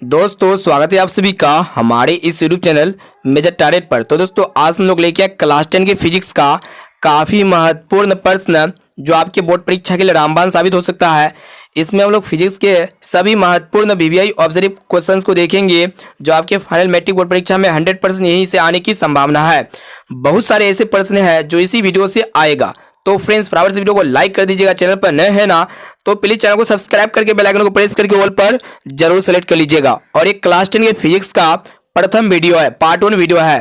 दोस्तों स्वागत है आप सभी का हमारे इस यूट्यूब चैनल मेजर टारगेट पर। तो दोस्तों आज हम लोग लेके आए क्लास 10 के फिजिक्स का काफ़ी महत्वपूर्ण प्रश्न जो आपके बोर्ड परीक्षा के लिए रामबाण साबित हो सकता है। इसमें हम लोग फिजिक्स के सभी महत्वपूर्ण वीवीआई ऑब्जर्व क्वेश्चंस को देखेंगे जो आपके फाइनल मैट्रिक बोर्ड परीक्षा में 100% यहीं से आने की संभावना है। बहुत सारे ऐसे प्रश्न हैं जो इसी वीडियो से आएगा। तो फ्रेंड्स फटाफट से वीडियो को लाइक कर दीजिएगा। चैनल पर नए हैं ना तो प्लीज चैनल को सब्सक्राइब करके बेल आइकन को प्रेस करके ऑल पर जरूर सेलेक्ट कर लीजिएगा। और ये क्लास 10 के फिजिक्स का प्रथम वीडियो है, पार्ट 1 वीडियो है।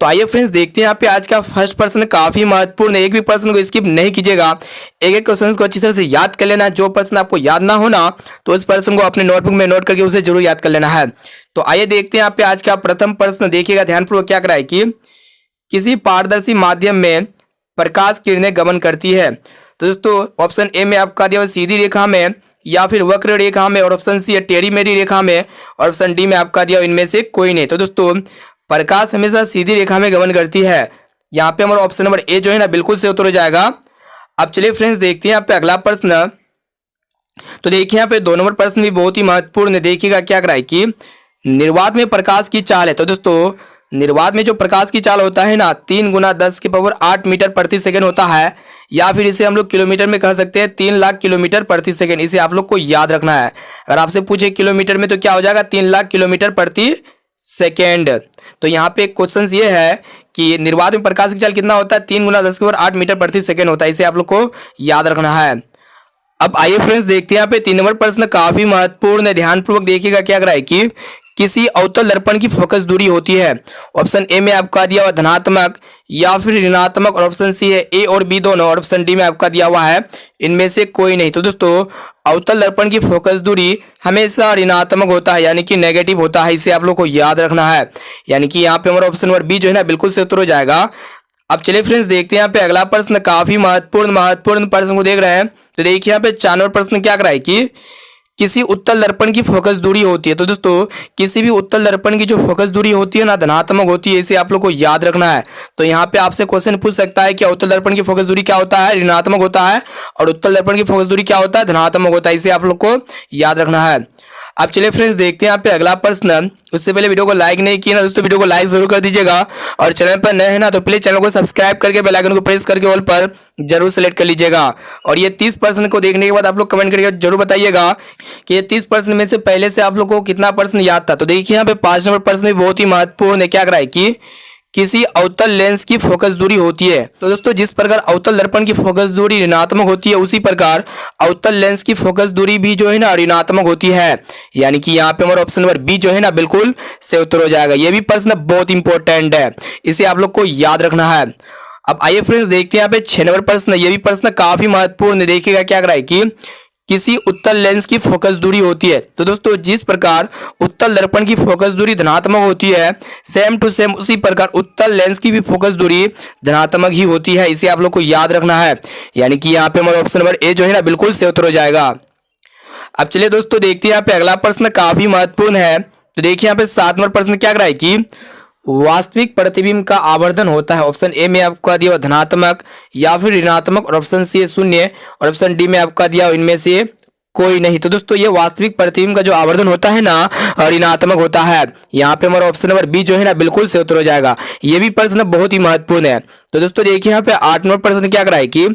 तो आइए फ्रेंड्स देखते हैं यहाँ पे आज का फर्स्ट प्रश्न काफी महत्वपूर्ण है। एक भी प्रश्न को स्किप नहीं कीजिएगा, एक एक क्वेश्चन को अच्छी तरह से याद कर लेना। जो प्रश्न आपको याद ना हो ना तो इस प्रश्न को अपने नोटबुक में नोट करके उसे जरूर याद कर लेना है। तो आइए देखते हैं यहाँ पे आज का प्रथम प्रश्न। देखिएगा ध्यानपूर्वक क्या कराए कि किसी पारदर्शी माध्यम में प्रकाश किरणें गमन करती है। तो दोस्तों ऑप्शन ए में आपका दिया सीधी रेखा में या फिर वक्र रेखा में, और ऑप्शन सी है टेढ़ी मेढ़ी रेखा में, और ऑप्शन डी में आपका दिया इनमें से कोई नहीं। तो दोस्तों प्रकाश हमेशा सीधी रेखा में गमन करती है। यहाँ पे हमारा ऑप्शन नंबर ए जो है ना बिल्कुल से उत्तर हो जाएगा। अब चलिए फ्रेंड्स देखते हैं यहाँ पे अगला प्रश्न। तो देखिए यहाँ पे 2 नंबर प्रश्न भी बहुत ही महत्वपूर्ण है। देखिएगा क्या कराए कि निर्वात में प्रकाश की चाल है। तो दोस्तों निर्वात में जो प्रकाश की चाल होता है ना 3 × 10⁸ मीटर प्रति सेकंड होता है, या फिर इसे हम लोग किलोमीटर में कह सकते हैं 3 लाख किलोमीटर प्रति सेकंड। इसे आप लोग को याद रखना है। अगर आपसे पूछे किलोमीटर में तो क्या हो जाएगा 3 लाख किलोमीटर प्रति सेकेंड। तो यहाँ पे क्वेश्चन ये है कि निर्वात में प्रकाश की चाल कितना होता है 3 × 10⁸ मीटर प्रति सेकेंड होता है। इसे आप लोग को याद रखना है। अब आइए फ्रेंड्स देखते हैं यहाँ पे 3 नंबर प्रश्न काफी महत्वपूर्ण है। ध्यानपूर्वक देखिएगा क्या कराए कि किसी अवतल दर्पण की फोकस दूरी होती है। ऑप्शन ए में आपका दिया हुआ धनात्मक या फिर ऋणात्मक, और ऑप्शन सी है ए और बी दोनों, और ऑप्शन डी में आपका दिया हुआ है इनमें से कोई नहीं। तो दोस्तों अवतल दर्पण की फोकस दूरी हमेशा ऋणात्मक होता है, यानी कि नेगेटिव होता है। इसे आप लोग को याद रखना है। यानी कि यहाँ पे हमारा ऑप्शन नंबर बी जो है ना बिल्कुल से उत्तर हो जाएगा। अब चलिए फ्रेंड्स देखते हैं यहाँ पे अगला प्रश्न। काफी महत्वपूर्ण प्रश्न को देख रहे हैं। तो देखिए यहाँ पे 4 नंबर प्रश्न क्या कराए कि किसी उत्तल दर्पण की फोकस दूरी होती है। तो दोस्तों किसी भी उत्तल दर्पण की जो फोकस दूरी होती है ना धनात्मक होती है। इसे आप लोग को याद रखना है। तो यहाँ पे आपसे क्वेश्चन पूछ सकता है कि उत्तल दर्पण की फोकस दूरी क्या होता है, ऋणात्मक होता है, और उत्तल दर्पण की फोकस दूरी क्या होता है, धनात्मक होता है। इसे आप लोग को याद रखना है। अब चलिए फ्रेंड्स देखते हैं यहाँ पे अगला प्रश्न। उससे पहले वीडियो को लाइक नहीं किया ना दोस्तों वीडियो को लाइक जरूर कर दीजिएगा, और चैनल पर नए हैं ना तो प्लीज चैनल को सब्सक्राइब करके बेल आइकन को प्रेस करके ऑल पर जरूर सेलेक्ट कर लीजिएगा। और ये 30 प्रश्न को देखने के बाद आप लोग कमेंट करके जरूर बताइएगा कि ये 30 प्रश्न में से पहले से आप लोग को कितना प्रश्न याद था। तो देखिए यहाँ पे 5 नंबर प्रश्न भी बहुत ही महत्वपूर्ण है। क्या कराए कि किसी अवतल लेंस की फोकस दूरी होती है। तो दोस्तों जिस प्रकार अवतल दर्पण की फोकस दूरी ऋणात्मक होती है उसी प्रकार अवतल लेंस की फोकस दूरी भी जो है ना ऋणात्मक होती है। यानी कि यहाँ पे हमारा ऑप्शन नंबर बी जो है ना बिल्कुल से उत्तर हो जाएगा। ये भी प्रश्न बहुत इंपॉर्टेंट है, इसे आप लोग को याद रखना है। अब आइए फ्रेंड्स देखते हैं यहाँ पे 6 नंबर प्रश्न। ये भी प्रश्न काफी महत्वपूर्ण है। देखिएगा क्या कराए कि किसी उत्तल लेंस की फोकस दूरी होती है। तो दोस्तों जिस प्रकार उत्तल दर्पण की फोकस दूरी धनात्मक होती है सेम टू सेम उसी प्रकार उत्तल लेंस की भी फोकस दूरी धनात्मक ही होती है। इसे आप लोग को याद रखना है। यानी कि यहाँ पे हमारा ऑप्शन नंबर ए जो है ना बिल्कुल से उत्तर हो जाएगा। अब चलिए दोस्तों देखते हैं यहाँ पे अगला प्रश्न काफी महत्वपूर्ण है। तो देखिए यहाँ पे 7 नंबर प्रश्न क्या कराए कि वास्तविक प्रतिबिंब का आवर्धन होता है। ऑप्शन ए में आपका दिया धनात्मक या फिर ऋणात्मक, और ऑप्शन सी है 0, और ऑप्शन डी में आपका दिया इनमें से कोई नहीं। तो दोस्तों ये वास्तविक प्रतिबिंब का जो आवर्धन होता है ना ऋणात्मक होता है। यहाँ पे हमारा ऑप्शन नंबर बी जो है ना बिल्कुल से उत्तर हो जाएगा। ये भी प्रश्न बहुत ही महत्वपूर्ण है। तो दोस्तों देखिए यहाँ पे 8 नंबर प्रश्न क्या कराए कि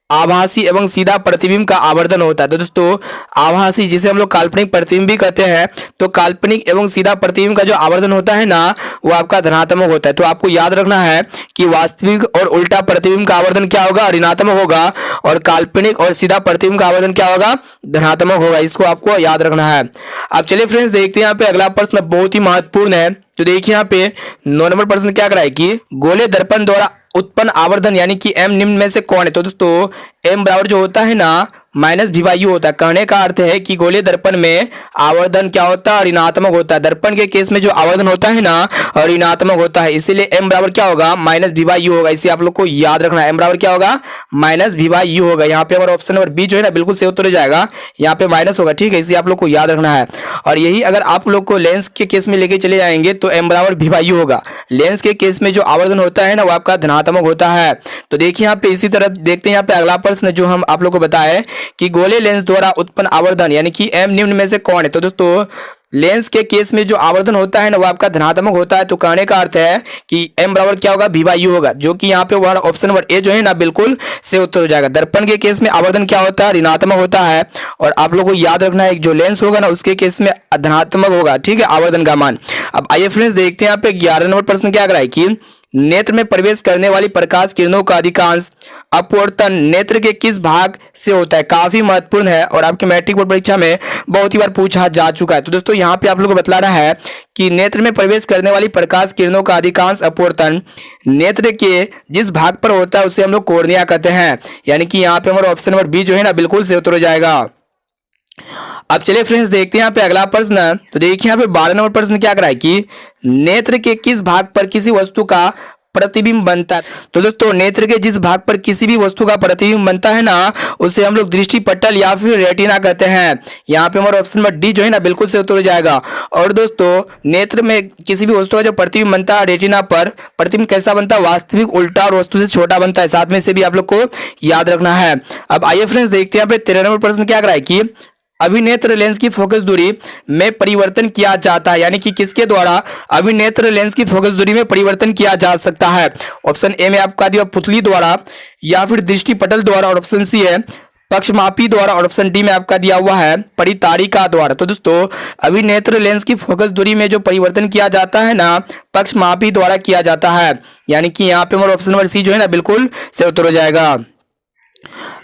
आभासी एवं सीधा प्रतिबिंब का आवर्धन होता है। तो दोस्तों आभासी जिसे हम लोग काल्पनिक प्रतिबिंब भी कहते हैं, तो काल्पनिक एवं सीधा प्रतिबिंब का जो आवर्धन होता है ना वो आपका धनात्मक होता है। तो आपको याद रखना है कि वास्तविक और उल्टा प्रतिबिंब का आवर्धन क्या होगा, ऋणात्मक होगा, और काल्पनिक और सीधा प्रतिबिंब का आवर्धन क्या होगा, धनात्मक होगा। इसको आपको याद रखना है। अब चलिए फ्रेंड्स देखते हैं यहाँ पे अगला प्रश्न बहुत ही महत्वपूर्ण है। तो देखिए यहाँ पे 9 नंबर प्रश्न क्या कराए कि गोले दर्पण द्वारा उत्पन्न आवर्धन यानी कि एम निम्न में से कौन है। तो दोस्तों एम बराबर जो होता है ना -v/u होता है। कहने का अर्थ है कि गोलीय दर्पण में आवर्धन क्या होता है, ऋणात्मक होता है। दर्पण के केस में जो आवर्धन होता है ना ऋणात्मक होता है, इसीलिए m बराबर क्या होगा -v/u होगा। इसे आप लोग को याद रखना है। m बराबर क्या होगा -v/u होगा। यहाँ पे हमारा ऑप्शन नंबर बी जो है ना बिल्कुल सही उत्तर हो जाएगा। यहाँ पे माइनस होगा, ठीक है, इसे आप लोग को याद रखना है। और यही अगर आप लोग को लेंस के केस में लेके चले जाएंगे तो m बराबर v/u होगा। लेंस के केस में जो आवर्धन होता है ना वो आपका धनात्मक होता है। तो देखिए यहाँ पे इसी तरह देखते हैं यहाँ पे अगला प्रश्न जो हम आप लोग को बताए कि गोले लेंस द्वारा उत्पन्न आवर्धन यानी कि एम निम्न में से कौन है। तो दोस्तों लेंस के केस में जो आवर्धन होता है ना वो आपका धनात्मक होता है, तो कहने का अर्थ है कि m बराबर क्या होगा, v बाई यू होगा, जो कि यहाँ पे हमारा ऑप्शन नंबर ए जो है ना बिल्कुल से उत्तर हो जाएगा। दर्पण के केस में आवर्धन क्या होता है, ऋणात्मक होता है, और आप लोगों को याद रखना है जो लेंस होगा ना उसके केस में धनात्मक होगा, ठीक है, आवर्धन का मान। अब आइए फ्रेंड्स देखते हैं यहाँ पे 11 नंबर प्रश्न क्या कराए कि नेत्र में प्रवेश करने वाली प्रकाश किरणों का अधिकांश अपवर्तन नेत्र के किस भाग से होता है। काफी महत्वपूर्ण है और आपके मैट्रिक बोर्ड परीक्षा में बहुत ही बार पूछा जा चुका है। तो दोस्तों यहाँ पे आप लोगों को बतला रहा है कि नेत्र में प्रवेश करने वाली प्रकाश किरणों का अधिकांश अपवर्तन नेत्र के जिस भाग पर होता है उसे हम लोग कॉर्निया कहते हैं, यानी कि यहाँ पे हमारा ऑप्शन नंबर बी जो है ना बिल्कुल से उत्तर हो जाएगा। अब चलिए फ्रेंड्स देखते हैं यहाँ पे अगला प्रश्न। तो देखिए यहाँ पे 12 नंबर प्रश्न क्या कराए कि नेत्र के किस भाग पर किसी वस्तु का प्रतिबिंब बनता है। तो दोस्तों नेत्र के जिस भाग पर किसी भी वस्तु का प्रतिबिंब बनता है ना उसे हम लोग दृष्टि पटल या फिर रेटिना कहते हैं। यहाँ पे हमारा ऑप्शन नंबर डी जो है ना बिल्कुल से उत्तर हो जाएगा। और दोस्तों नेत्र में किसी भी वस्तु का जो प्रतिबिंब बनता है रेटिना पर, प्रतिबिंब कैसा बनता है, वास्तविक, उल्टा और वस्तु से छोटा बनता है। साथ में से भी आप लोग को याद रखना है। अब आइए फ्रेंड्स देखते हैं यहाँ पे 13 नंबर प्रश्न क्या कराए कि अभिनेत्र लेंस की फोकस दूरी में परिवर्तन किया जाता है, यानी कि किसके द्वारा अभिनेत्र लेंस की फोकस दूरी में परिवर्तन किया जा सकता है। ऑप्शन ए में आपका दिया पुतली द्वारा या फिर दृष्टि पटल द्वारा, और ऑप्शन सी है पक्षमापी द्वारा, और ऑप्शन डी में आपका दिया हुआ है परितारिका द्वारा। तो दोस्तों अभिनेत्र लेंस की फोकस दूरी में जो परिवर्तन किया जाता है ना पक्षमापी द्वारा किया जाता है, यानी कि यहाँ पे हमारा ऑप्शन नंबर सी जो है ना बिल्कुल से उत्तर हो जाएगा।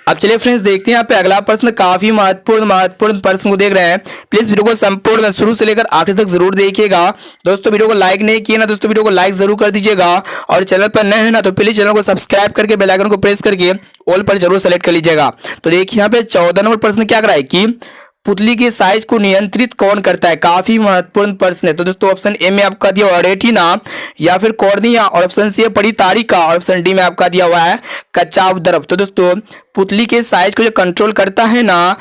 अब चलिए फ्रेंड्स देखते हैं यहाँ पे अगला प्रश्न। काफी महत्वपूर्ण प्रश्न को देख रहे हैं, प्लीज वीडियो को संपूर्ण शुरू से लेकर आखिर तक जरूर देखिएगा। दोस्तों वीडियो को लाइक नहीं किए ना दोस्तों वीडियो को लाइक जरूर कर दीजिएगा, और चैनल पर नए हैं ना तो प्लीज चैनल को सब्सक्राइब करके बेल आइकन को प्रेस करके ऑल पर जरूर सेलेक्ट कर लीजिएगा। तो देखिए यहाँ पे 14 नंबर प्रश्न क्या कराए कि पुतली के साइज को नियंत्रित कौन करता है। काफी महत्वपूर्ण प्रश्न है। तो दोस्तों ऑप्शन ए में आपका दिया हुआ रेटिना या फिर कॉर्निया, और ऑप्शन सी है परितारिका, और ऑप्शन डी में आपका दिया हुआ है कच्चाव द्रव। तो दोस्तों पुतली के साइज को जो कंट्रोल करता है ना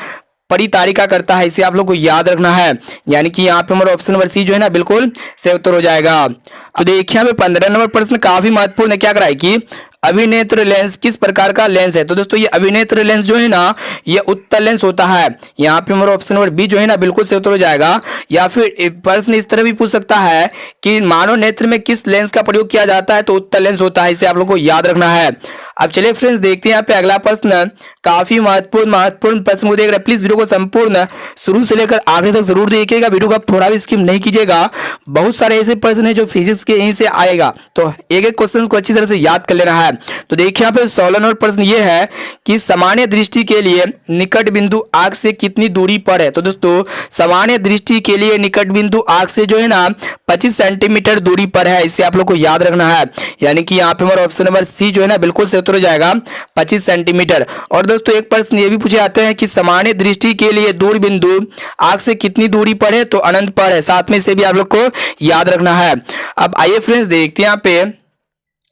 परितारिका करता है, इसे आप लोग को याद रखना है, यानी कि यहाँ पे हमारा ऑप्शन नंबर सी जो है ना बिल्कुल से उत्तर हो जाएगा। तो देखिए यहाँ पे 15 नंबर प्रश्न काफी महत्वपूर्ण है। क्या कराए कि अभिनेत्र लेंस किस प्रकार का लेंस है। तो दोस्तों ये अभिनेत्र लेंस जो है ना ये उत्तल लेंस होता है। यहाँ पे हमारा ऑप्शन नंबर बी जो है ना बिल्कुल से उत्तर हो जाएगा। या फिर प्रश्न इस तरह भी पूछ सकता है कि मानव नेत्र में किस लेंस का प्रयोग किया जाता है, तो उत्तल लेंस होता है, इसे आप लोग को याद रखना है। अब चलिए फ्रेंड्स देखते हैं यहाँ पे अगला प्रश्न। काफी महत्वपूर्ण प्रश्न को देख रहे हैं, प्लीज वीडियो को संपूर्ण शुरू से लेकर आखिर तक जरूर देखिएगा। वीडियो को आप थोड़ा भी स्किप नहीं कीजिएगा, बहुत सारे ऐसे प्रश्न है जो फिजिक्स के यहीं से आएगा, तो एक एक क्वेश्चन को अच्छी तरह से याद कर लेना है। तो देखिए यहाँ पे 16 नंबर प्रश्न ये है कि सामान्य दृष्टि के लिए निकट बिंदु आंख से कितनी दूरी पर है। तो दोस्तों सामान्य दृष्टि के लिए निकट बिंदु आंख से जो है ना 25 सेंटीमीटर दूरी पर है, इसे आप लोग को याद रखना है, यानी कि यहाँ पे हमारा ऑप्शन नंबर सी जो है ना बिल्कुल से उत्तर हो जाएगा 25 सेंटीमीटर। और दोस्तों एक प्रश्न ये भी पूछे जाते हैं कि सामान्य दृष्टि के लिए दूर बिंदु आंख से कितनी दूरी पर है, तो अनंत पर है, साथ में से भी आप लोग को याद रखना है। अब आइए फ्रेंड्स देखते हैं यहाँ पे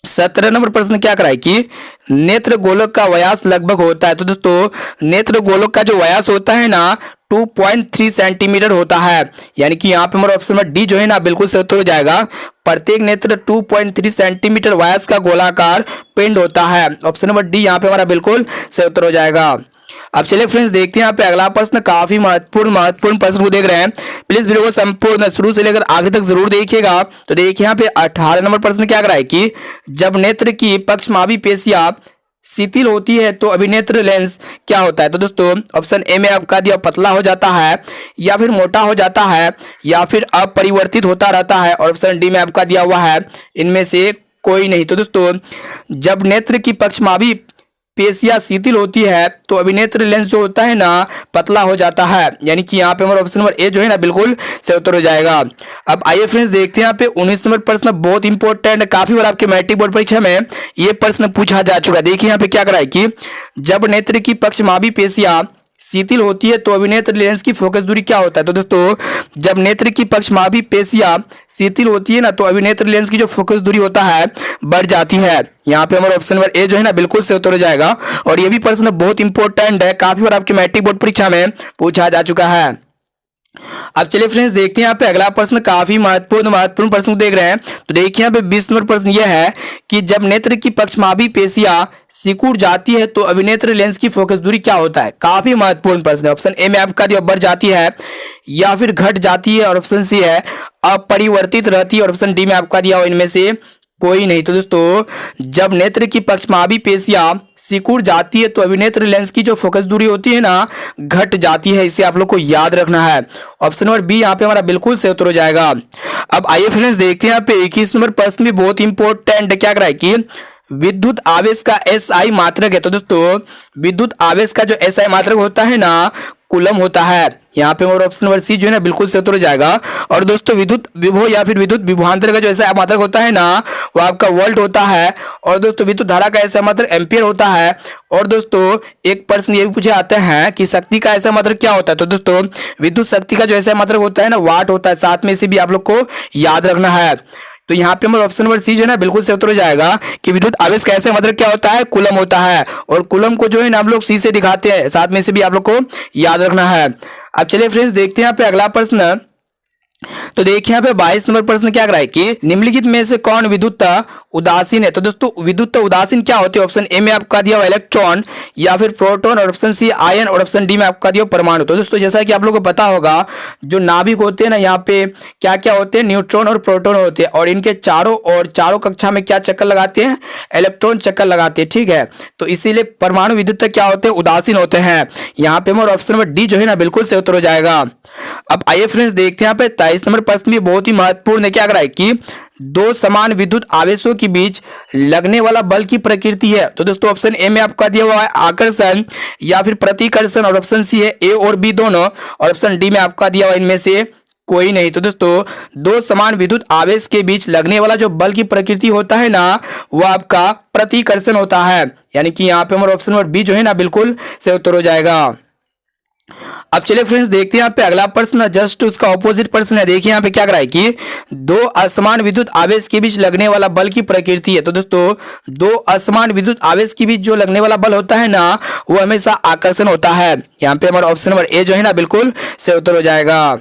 17 नंबर प्रश्न क्या कराए कि नेत्र गोलक का व्यास लगभग होता है। तो दोस्तों नेत्र गोलक का जो व्यास होता है ना 2.3 सेंटीमीटर होता है, यानी कि यहाँ पे हमारा ऑप्शन नंबर डी जो है ना बिल्कुल से उत्तर हो जाएगा। प्रत्येक नेत्र 2.3 सेंटीमीटर व्यास का गोलाकार पिंड होता है। ऑप्शन नंबर डी यहाँ पे हमारा बिल्कुल से उत्तर हो जाएगा। अब चलिए फ्रेंड्स देखते हैं यहाँ पे अगला प्रश्न। काफी महत्वपूर्ण प्रश्न को देख रहे हैं, प्लीज वीडियो को संपूर्ण शुरू से लेकर आगे तक जरूर देखिएगा। तो देखिए यहाँ पे 18 नंबर प्रश्न क्या कराए कि जब नेत्र की पक्षमापी पेशियां शिथिल होती है तो अभिनेत्र लेंस क्या होता है। तो दोस्तों ऑप्शन ए में आपका दिया पतला हो जाता है, या फिर मोटा हो जाता है, या फिर अपरिवर्तित होता रहता है, और ऑप्शन डी में आपका दिया हुआ है इनमें से कोई नहीं। तो दोस्तों जब नेत्र की पक्षमापी पेशियां शिथिल होती है तो अभिनेत्र लेंस जो होता है ना पतला हो जाता है, यानी कि यहाँ पे हमारा ऑप्शन नंबर ए जो है ना बिल्कुल से उत्तर हो जाएगा। अब आइए फ्रेंड्स देखते हैं यहाँ पे 19 नंबर प्रश्न बहुत इंपॉर्टेंट, काफी बार आपके मैट्रिक बोर्ड परीक्षा में ये प्रश्न पूछा जा चुका है। देखिए यहाँ पे क्या कराए कि जब नेत्र की पक्षमापी पेशियां शिथिल होती है तो अभिनेत्र लेंस की फोकस दूरी क्या होता है। तो दोस्तों जब नेत्र की पक्षमापी पेशियां शिथिल होती है ना तो अभिनेत्र लेंस की जो फोकस दूरी होता है बढ़ जाती है। यहाँ पे हमारा ऑप्शन नंबर ए जो है ना बिल्कुल से उत्तर हो जाएगा। और ये भी प्रश्न बहुत इंपॉर्टेंट है, काफी बार आपके मैट्रिक बोर्ड परीक्षा में पूछा जा चुका है। अब चलिए फ्रेंड्स देखते हैं यहाँ पे अगला प्रश्न, काफी महत्वपूर्ण प्रश्न को देख रहे हैं। तो देखिए यहाँ पे 20 नंबर प्रश्न यह है कि जब नेत्र की पक्षमावी पेशियां सिकुड़ जाती है तो अभिनेत्र लेंस की फोकस दूरी क्या होता है। काफी महत्वपूर्ण प्रश्न है। ऑप्शन ए में आपका दिया बढ़ जाती है या फिर घट जाती है, और ऑप्शन सी है अपरिवर्तित रहती है, और ऑप्शन डी में आपका दिया इनमें से कोई नहीं। तो दोस्तों जब नेत्र की पक्षमावी पेशियां सिकुड़ जाती है तो अभिनेत्र लेंस की जो फोकस दूरी होती है ना घट जाती है। इसे आप लोग को याद रखना है। ऑप्शन नंबर बी यहाँ पे हमारा बिल्कुल सही उत्तर हो जाएगा। अब आइए फ्रेंड्स देखते हैं यहाँ पे 21 नंबर प्रश्न भी बहुत इंपॉर्टेंट क्या कह रहा है कि विद्युत आवेश का एसआई मात्रक है। तो दोस्तों विद्युत आवेश का जो एसआई मात्रक होता है ना कूलम होता है। यहाँ पे और ऑप्शन नंबर सी जो है ना बिल्कुल सही उत्तर हो जाएगा। और दोस्तों विद्युत विभव या फिर विद्युत विभवांतर का जो एसआई मात्रक होता है ना वो आपका वोल्ट होता है। और दोस्तों विद्युत धारा का एसआई मात्रक एम्पियर होता है। और दोस्तों एक प्रश्न ये भी पूछे आते हैं कि शक्ति का एसआई मात्रक क्या होता है। तो दोस्तों विद्युत शक्ति का जो एसआई मात्रक होता है ना वाट होता है। साथ में इसे भी आप लोग को याद रखना है। तो यहाँ पे हमारा ऑप्शन नंबर सी जो है ना बिल्कुल सही उत्तर हो जाएगा कि विद्युत आवेश का एसआई मात्रक क्या होता है कूलम होता है। और कूलम को जो है ना हम लोग सी से दिखाते हैं। साथ में से भी आप लोग को याद रखना है। अब चलिए फ्रेंड्स देखते हैं यहाँ पे अगला प्रश्न। तो देखिए यहाँ पे 22 नंबर प्रश्न क्या कर रहा है कि निम्नलिखित में से कौन विद्युत उदासीन है। तो दोस्तों विद्युत उदासीन क्या होती है। ऑप्शन ए में आपका दिया हुआ इलेक्ट्रॉन या फिर प्रोटॉन, और ऑप्शन सी आयन, और ऑप्शन डी में आपका दिया परमाणु। तो दोस्तों जैसा कि आप लोगों को पता होगा जो नाभिक होते हैं ना यहाँ पे क्या क्या होते हैं न्यूट्रॉन और प्रोटॉन होते हैं। और इनके चारों कक्षा में क्या चक्कर लगाते हैं इलेक्ट्रॉन चक्कर लगाते हैं। ठीक है, तो इसीलिए परमाणु विद्युत क्या होते हैं उदासीन होते हैं। यहाँ पे हमारा ऑप्शन नंबर डी जो है ना बिल्कुल सही उत्तर हो जाएगा। अब आइए फ्रेंड्स देखते हैं यहाँ पे 23 नंबर प्रश्न भी बहुत ही महत्वपूर्ण है। क्या कर रहा है कि दो समान विद्युत आवेशों के बीच लगने वाला बल की प्रकृति है। तो दोस्तों ऑप्शन ए में आपका दिया हुआ है आकर्षण या फिर प्रतिकर्षण, और ऑप्शन सी है ए और बी दोनों, और ऑप्शन डी में आपका दिया हुआ इनमें से कोई नहीं। तो दोस्तों दो समान विद्युत आवेश के बीच लगने वाला जो बल की प्रकृति होता है ना वो आपका प्रतिकर्षण होता है। यानी कि यहाँ पे हमारा ऑप्शन नंबर बी जो है ना बिल्कुल सही उत्तर हो जाएगा। अब चलिए फ्रेंड्स देखते हैं यहाँ पे अगला प्रश्न, जस्ट उसका ऑपोजिट प्रश्न है। देखिए यहाँ पे क्या कर रहा है कि दो असमान विद्युत आवेश के बीच लगने वाला बल की प्रकृति है। तो दोस्तों दो असमान विद्युत आवेश के बीच जो लगने वाला बल होता है ना वो हमेशा आकर्षण होता है। यहाँ पे हमारा ऑप्शन नंबर ए जो है ना बिल्कुल सही उत्तर हो जाएगा।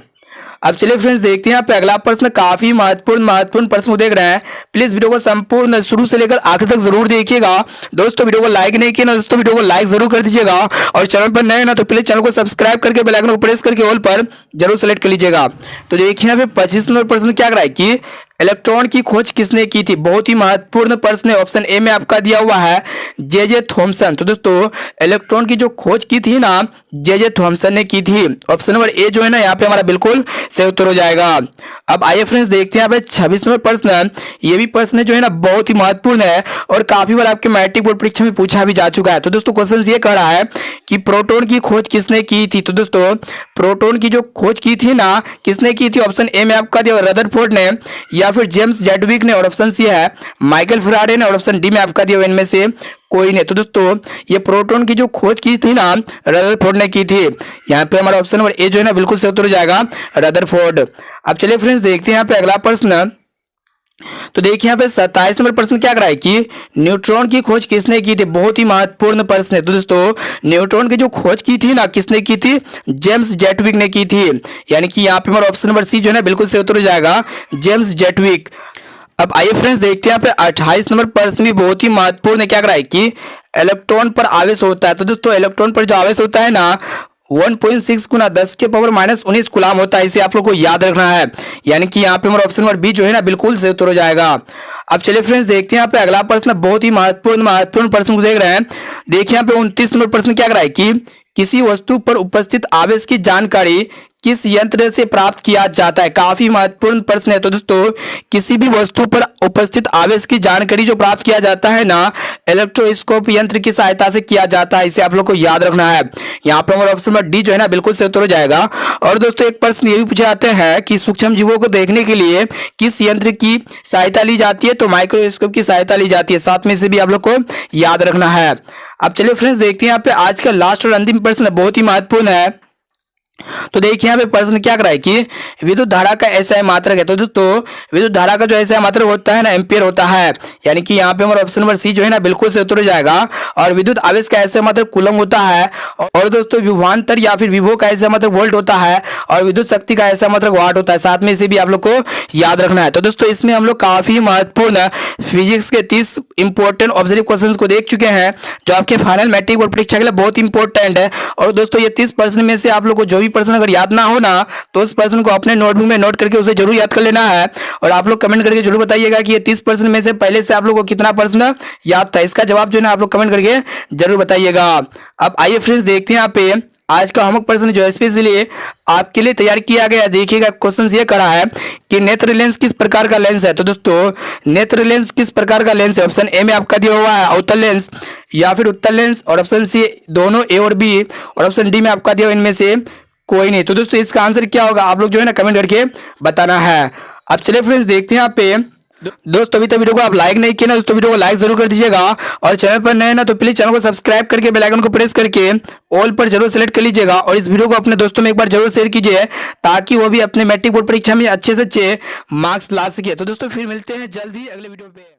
अब चलिए फ्रेंड्स देखते हैं यहाँ पे अगला प्रश्न, काफी महत्वपूर्ण प्रश्न को देख रहे हैं। प्लीज वीडियो को संपूर्ण शुरू से लेकर आखिर तक जरूर देखिएगा। दोस्तों वीडियो को लाइक नहीं किया ना दोस्तों वीडियो को लाइक जरूर कर दीजिएगा। और चैनल पर नए ना तो प्लीज चैनल को सब्सक्राइब करके बेल आइकन को प्रेस करके ऑल पर जरूर सेलेक्ट कर लीजिएगा। तो देखिए यहाँ पे 25 नंबर प्रश्न क्या कर रहा है कि इलेक्ट्रॉन की खोज किसने की थी। बहुत ही महत्वपूर्ण प्रश्न है। ऑप्शन ए में आपका दिया हुआ है जे थॉमसन। तो दोस्तों इलेक्ट्रॉन की जो खोज की थी ना जे थॉमसन ने की थी। ऑप्शन नंबर ए जो है ना यहाँ पे हमारा बिल्कुल सही उत्तर हो जाएगा। अब आइए फ्रेंड्स देखते हैं यहाँ पे 26 नंबर प्रश्न। ये भी प्रश्न जो है ना बहुत ही महत्वपूर्ण है और काफी बार आपके मैट्रिक बोर्ड परीक्षा में पूछा भी जा चुका है। तो दोस्तों क्वेश्चन ये कह रहा है कि प्रोटॉन की खोज किसने की थी। तो दोस्तों प्रोटॉन की जो खोज की थी ना किसने की थी। ऑप्शन ए में आपका दिया रदरफोर्ड ने या फिर जेम्स जैडविक ने, और ऑप्शन सी है माइकल फैराडे ने, और ऑप्शन डी में आपका दिया इनमें से कोई नहीं। तो दोस्तों ये प्रोटॉन की जो खोज की थी ना रदरफोर्ड ने की थी। यहाँ पे हमारा ऑप्शन नंबर ए जो है ना बिल्कुल सही उत्तर हो जाएगा रदरफोर्ड। अब चलिए फ्रेंड्स देखते हैं यहाँ पे अगला प्रश्न। तो देखिए यहाँ पे 27 नंबर प्रश्न क्या कर रहा है कि न्यूट्रॉन की खोज किसने की थी। बहुत ही महत्वपूर्ण प्रश्न है। तो दोस्तों न्यूट्रॉन की जो खोज की थी ना किसने की थी जेम्स जैडविक ने की थी। यानी कि यहाँ पे हमारा ऑप्शन नंबर सी जो है ना बिल्कुल सही उत्तर हो जाएगा जेम्स जैडविक। अब आइए फ्रेंड्स देखते हैं यहाँ पे 28 नंबर प्रश्न भी बहुत ही महत्वपूर्ण है। क्या कर रहा है कि इलेक्ट्रॉन पर आवेश होता है। तो दोस्तों इलेक्ट्रॉन पर जो आवेश होता है ना 1.6 गुना 10 के पावर -19 गुलाम होता है। इसे आप लोग को याद रखना है। यानी कि यहाँ पे हमारा ऑप्शन नंबर बी जो है ना बिल्कुल सही उत्तर हो जाएगा। अब चलिए फ्रेंड्स देखते हैं यहाँ पे अगला प्रश्न, बहुत ही महत्वपूर्ण प्रश्न को देख रहे हैं। देखिए यहाँ पे 29 नंबर प्रश्न क्या कर रहा है कि किसी वस्तु पर उपस्थित आवेश की जानकारी किस यंत्र से प्राप्त किया जाता है। काफी महत्वपूर्ण प्रश्न है। तो दोस्तों किसी भी वस्तु पर उपस्थित आवेश की जानकारी जो प्राप्त किया जाता है ना इलेक्ट्रोस्कोप यंत्र की सहायता से किया जाता है। इसे आप लोग को याद रखना है। यहाँ पे हमारा ऑप्शन नंबर डी जो है ना बिल्कुल सही उत्तर हो जाएगा। और दोस्तों एक प्रश्न ये भी पूछे जाते हैं कि सूक्ष्म जीवों को देखने के लिए किस यंत्र की सहायता ली जाती है। तो माइक्रोस्कोप की सहायता ली जाती है। साथ में से भी आप लोग को याद रखना है। अब चलिए फ्रेंड्स देखते हैं यहाँ पे आज का लास्ट और अंतिम प्रश्न बहुत ही महत्वपूर्ण है। तो देखिए यहाँ पे प्रश्न क्या करा है कि विद्युत धारा का एसआई मात्रक है। तो दोस्तों विद्युत धारा का जो एसआई मात्रक होता है ना एम्पियर होता है, यानी कि यहाँ पे हमारा ऑप्शन नंबर सी जो है ना बिल्कुल से उत्तर हो जाएगा। और विद्युत आवेश का एसआई मात्रक कूलम होता है। और दोस्तों विभवांतर या फिर विभव का एसआई मात्रक वोल्ट होता है। और विद्युत शक्ति का एसआई मात्रक वाट होता है। साथ में इसे भी आप लोग को याद रखना है। तो दोस्तों इसमें हम लोग काफी महत्वपूर्ण फिजिक्स के 30 इंपॉर्टेंट ऑब्जर्व क्वेश्चन को देख चुके हैं, जो आपके फाइनल मैट्रिक बोर्ड परीक्षा के लिए बहुत इंपॉर्टेंट है। और दोस्तों ये 30% में से आप लोग को जो भी प्रश्न अगर याद ना हो ना, तो उस प्रश्न को अपने नोटबुक में नोट करके उसे जरूर याद कर लेना है। और आप लोग कमेंट करके जरूर बताइएगा कि ये 30% में से पहले से आप लोग को कितना प्रश्न याद था। इसका जवाब जो है ना आप लोग कमेंट करके जरूर बताइएगा। अब आइए फ्रेंड्स देखते हैं यहाँ पे आज का होमवर्क प्रश्न जो स्पेशली आपके लिए तैयार किया गया। देखिएगा क्वेश्चन ये करा है कि नेत्र लेंस किस प्रकार का लेंस है। तो दोस्तों नेत्र लेंस किस प्रकार का लेंस है। ऑप्शन ए में आपका दिया हुआ है अवतल लेंस या फिर उत्तल लेंस, और ऑप्शन सी दोनों ए और बी, और ऑप्शन डी में आपका दिया हुआ इनमें से कोई नहीं। तो दोस्तों इसका आंसर क्या होगा आप लोग जो है ना कमेंट करके बताना है। अब चलिए फ्रेंड्स देखते हैं यहाँ पे दोस्तों अभी तक वीडियो को आप लाइक नहीं किया ना, दोस्तों वीडियो को लाइक जरूर कर दीजिएगा। और चैनल पर नए ना तो प्लीज चैनल को सब्सक्राइब करके बेल आइकन को प्रेस करके ऑल पर जरूर सेलेक्ट कर लीजिएगा। और इस वीडियो को अपने दोस्तों में एक बार जरूर शेयर कीजिए, ताकि वो भी अपने मैट्रिक बोर्ड परीक्षा में अच्छे से अच्छे मार्क्स ला सके। तो दोस्तों फिर मिलते हैं जल्द ही अगले वीडियो पे।